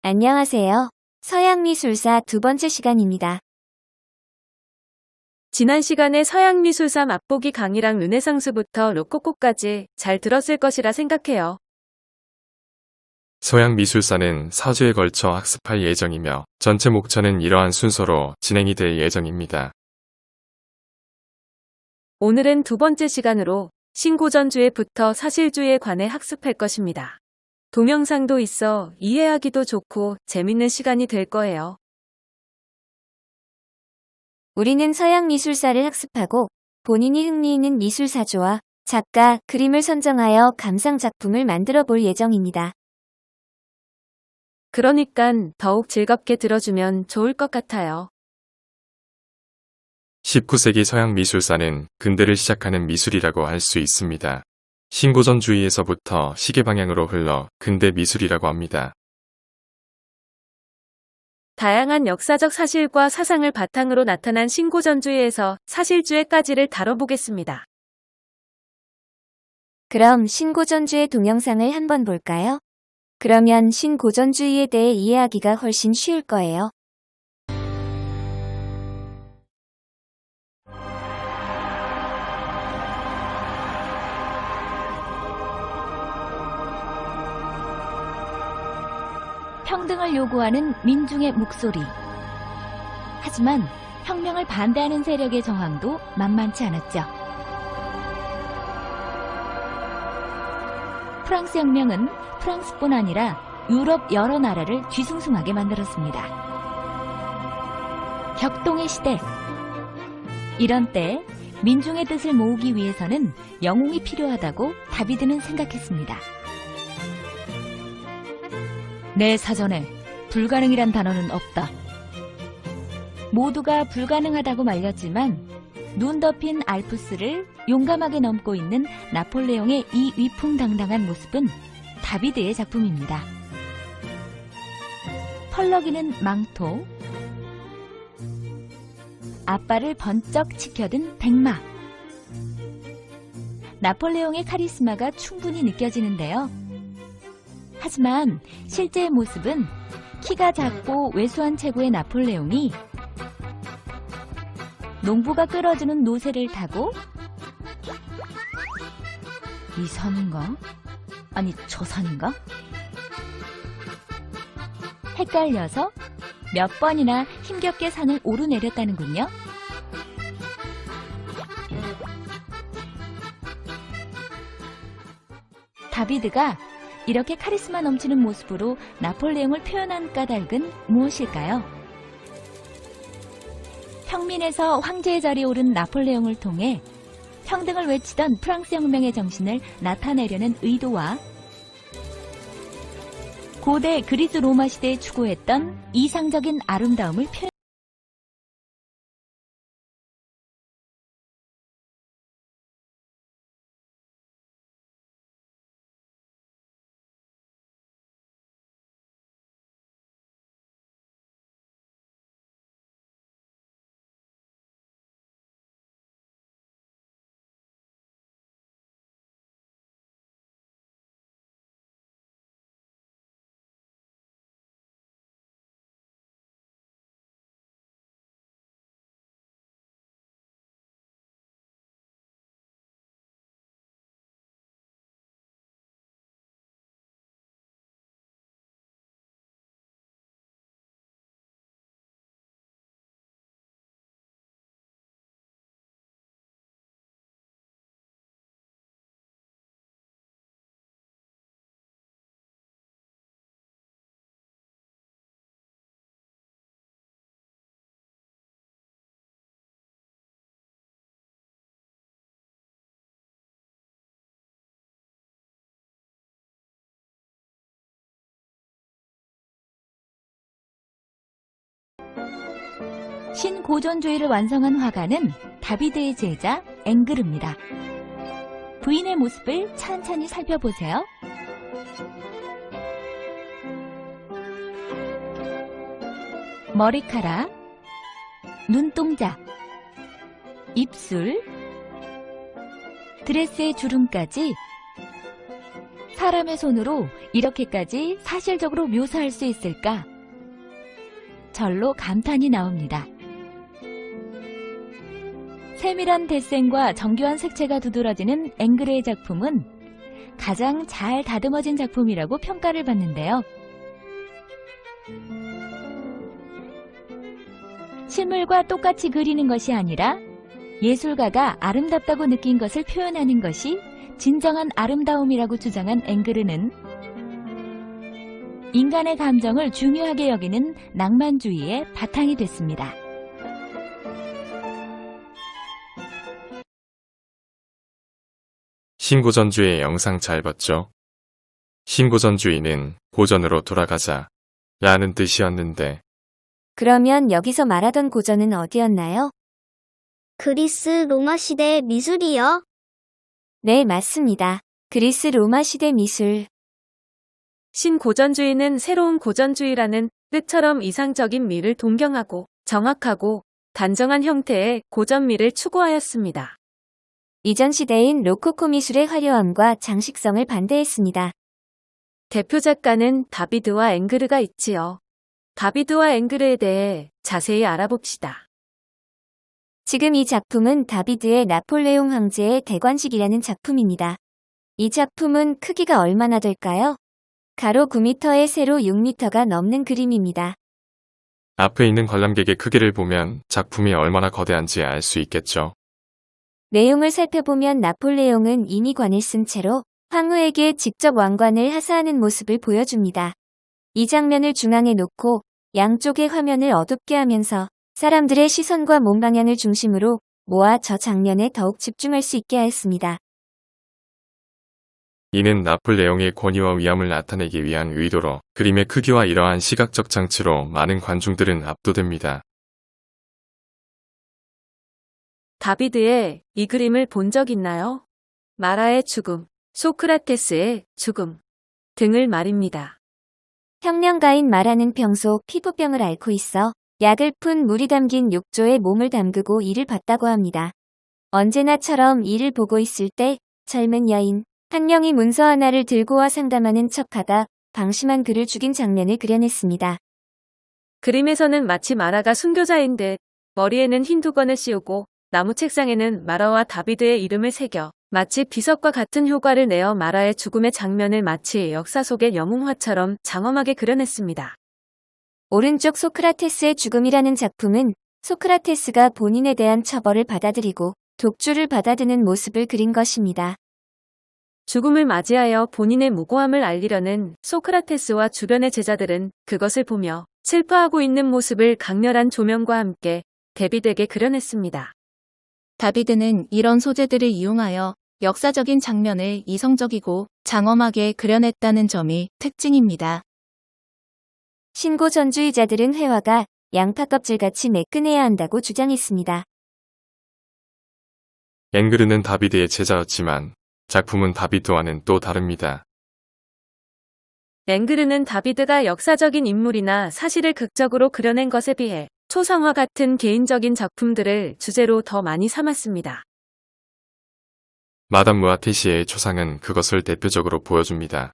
안녕하세요. 서양미술사 두 번째 시간입니다. 지난 시간에 서양미술사 맛보기 강의랑 르네상스부터 로코코까지 잘 들었을 것이라 생각해요. 서양 미술사는 4주에 걸쳐 학습할 예정이며 전체 목차는 이러한 순서로 진행이 될 예정입니다. 오늘은 두 번째 시간으로 신고전주의부터 사실주의에 관해 학습할 것입니다. 동영상도 있어 이해하기도 좋고 재밌는 시간이 될 거예요. 우리는 서양미술사를 학습하고 본인이 흥미있는 미술사조와 작가, 그림을 선정하여 감상작품을 만들어 볼 예정입니다. 그러니깐 더욱 즐겁게 들어주면 좋을 것 같아요. 19세기 서양 미술사는 근대를 시작하는 미술이라고 할 수 있습니다. 신고전주의에서부터 시계 방향으로 흘러 근대 미술이라고 합니다. 다양한 역사적 사실과 사상을 바탕으로 나타난 신고전주의에서 사실주의까지를 다뤄보겠습니다. 그럼 신고전주의 동영상을 한번 볼까요? 그러면 신고전주의에 대해 이해하기가 훨씬 쉬울 거예요. 평등을 요구하는 민중의 목소리. 하지만 혁명을 반대하는 세력의 저항도 만만치 않았죠. 프랑스 혁명은 프랑스뿐 아니라 유럽 여러 나라를 뒤숭숭하게 만들었습니다. 격동의 시대. 이런 때 민중의 뜻을 모으기 위해서는 영웅이 필요하다고 다비드는 생각했습니다. 내 사전에 불가능이란 단어는 없다. 모두가 불가능하다고 말렸지만 눈 덮인 알프스를 용감하게 넘고 있는 나폴레옹의 이 위풍당당한 모습은 다비드의 작품입니다. 펄럭이는 망토, 앞발을 번쩍 치켜든 백마. 나폴레옹의 카리스마가 충분히 느껴지는데요. 하지만 실제의 모습은 키가 작고 왜소한 체구의 나폴레옹이 농부가 끌어주는 노새를 타고 이 산인가? 아니 저 산인가? 헷갈려서 몇 번이나 힘겹게 산을 오르내렸다는군요. 다비드가 이렇게 카리스마 넘치는 모습으로 나폴레옹을 표현한 까닭은 무엇일까요? 평민에서 황제의 자리에 오른 나폴레옹을 통해 평등을 외치던 프랑스 혁명의 정신을 나타내려는 의도와 고대 그리스 로마 시대에 추구했던 이상적인 아름다움을 표현 신고전주의를 완성한 화가는 다비드의 제자 앵그르입니다. 부인의 모습을 찬찬히 살펴보세요. 머리카락, 눈동자, 입술, 드레스의 주름까지 사람의 손으로 이렇게까지 사실적으로 묘사할 수 있을까? 절로 감탄이 나옵니다. 세밀한 데생과 정교한 색채가 두드러지는 앵그르의 작품은 가장 잘 다듬어진 작품이라고 평가를 받는데요. 실물과 똑같이 그리는 것이 아니라 예술가가 아름답다고 느낀 것을 표현하는 것이 진정한 아름다움이라고 주장한 앵그르는 인간의 감정을 중요하게 여기는 낭만주의의 바탕이 됐습니다. 신고전주의 영상 잘 봤죠? 신고전주의는 고전으로 돌아가자 라는 뜻이었는데 그러면 여기서 말하던 고전은 어디였나요? 그리스 로마 시대의 미술이요? 네, 맞습니다. 그리스 로마 시대 미술. 신고전주의는 새로운 고전주의라는 뜻처럼 이상적인 미를 동경하고 정확하고 단정한 형태의 고전미를 추구하였습니다. 이전 시대인 로코코 미술의 화려함과 장식성을 반대했습니다. 대표 작가는 다비드와 앵그르가 있지요. 다비드와 앵그르에 대해 자세히 알아봅시다. 지금 이 작품은 다비드의 나폴레옹 황제의 대관식이라는 작품입니다. 이 작품은 크기가 얼마나 될까요? 가로 9m에 세로 6m가 넘는 그림입니다. 앞에 있는 관람객의 크기를 보면 작품이 얼마나 거대한지 알 수 있겠죠. 내용을 살펴보면 나폴레옹은 인위관을 쓴 채로 황후에게 직접 왕관을 하사하는 모습을 보여줍니다. 이 장면을 중앙에 놓고 양쪽의 화면을 어둡게 하면서 사람들의 시선과 몸 방향을 중심으로 모아 저 장면에 더욱 집중할 수 있게 하였습니다. 이는 나폴레옹의 권위와 위엄을 나타내기 위한 의도로 그림의 크기와 이러한 시각적 장치로 많은 관중들은 압도됩니다. 다비드의 이 그림을 본 적 있나요? 마라의 죽음, 소크라테스의 죽음 등을 말입니다. 혁명가인 마라는 평소 피부병을 앓고 있어 약을 푼 물이 담긴 욕조에 몸을 담그고 이를 봤다고 합니다. 언제나처럼 이를 보고 있을 때 젊은 여인 한 명이 문서 하나를 들고 와 상담하는 척하다 방심한 그를 죽인 장면을 그려냈습니다. 그림에서는 마치 마라가 순교자인 듯 머리에는 흰 두건을 씌우고 나무 책상에는 마라와 다비드의 이름을 새겨 마치 비석과 같은 효과를 내어 마라의 죽음의 장면을 마치 역사 속의 영웅화처럼 장엄하게 그려냈습니다. 오른쪽 소크라테스의 죽음이라는 작품은 소크라테스가 본인에 대한 처벌을 받아들이고 독주를 받아드는 모습을 그린 것입니다. 죽음을 맞이하여 본인의 무고함을 알리려는 소크라테스와 주변의 제자들은 그것을 보며 슬퍼하고 있는 모습을 강렬한 조명과 함께 대비되게 그려냈습니다. 다비드는 이런 소재들을 이용하여 역사적인 장면을 이성적이고 장엄하게 그려냈다는 점이 특징입니다. 신고전주의자들은 회화가 양파 껍질같이 매끈해야 한다고 주장했습니다. 앵그르는 다비드의 제자였지만 작품은 다비드와는 또 다릅니다. 앵그르는 다비드가 역사적인 인물이나 사실을 극적으로 그려낸 것에 비해 초상화 같은 개인적인 작품들을 주제로 더 많이 삼았습니다. 마담 무아테시의 초상은 그것을 대표적으로 보여줍니다.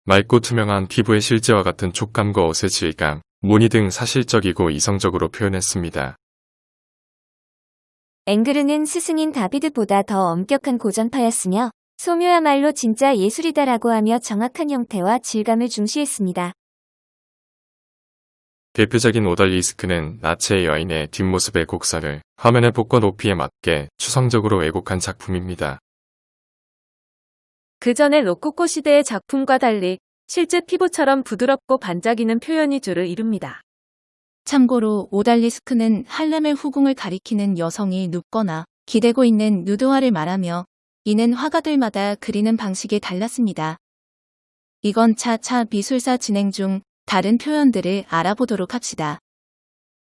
맑고 투명한 피부의 실제와 같은 촉감과 옷의 질감, 무늬 등 사실적이고 이성적으로 표현했습니다. 앵그르는 스승인 다비드보다 더 엄격한 고전파였으며 소묘야말로 진짜 예술이다라고 하며 정확한 형태와 질감을 중시했습니다. 대표적인 오달리스크는 나체의 여인의 뒷모습의 곡선을 화면의 폭과 높이에 맞게 추상적으로 왜곡한 작품입니다. 그 전의 로코코 시대의 작품과 달리 실제 피부처럼 부드럽고 반짝이는 표현이 주를 이룹니다. 참고로 오달리스크는 할렘의 후궁을 가리키는 여성이 눕거나 기대고 있는 누드화를 말하며 이는 화가들마다 그리는 방식이 달랐습니다. 이건 차차 미술사 진행 중 다른 표현들을 알아보도록 합시다.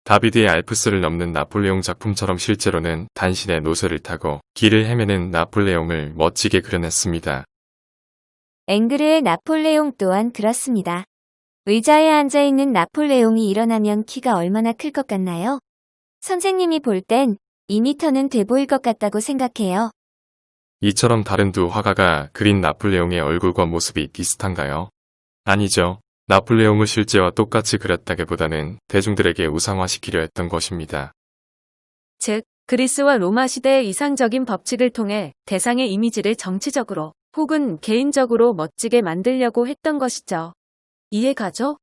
다비드의 알프스를 넘는 나폴레옹 작품처럼 실제로는 단신의 노새를 타고 길을 헤매는 나폴레옹을 멋지게 그려냈습니다. 앵그르의 나폴레옹 또한 그렇습니다. 의자에 앉아있는 나폴레옹이 일어나면 키가 얼마나 클 것 같나요? 선생님이 볼 땐 2m는 돼 보일 것 같다고 생각해요. 이처럼 다른 두 화가가 그린 나폴레옹의 얼굴과 모습이 비슷한가요? 아니죠. 나폴레옹의 실제와 똑같이 그렸다기보다는 대중들에게 우상화시키려 했던 것입니다. 즉, 그리스와 로마 시대의 이상적인 법칙을 통해 대상의 이미지를 정치적으로 혹은 개인적으로 멋지게 만들려고 했던 것이죠. 이해가죠?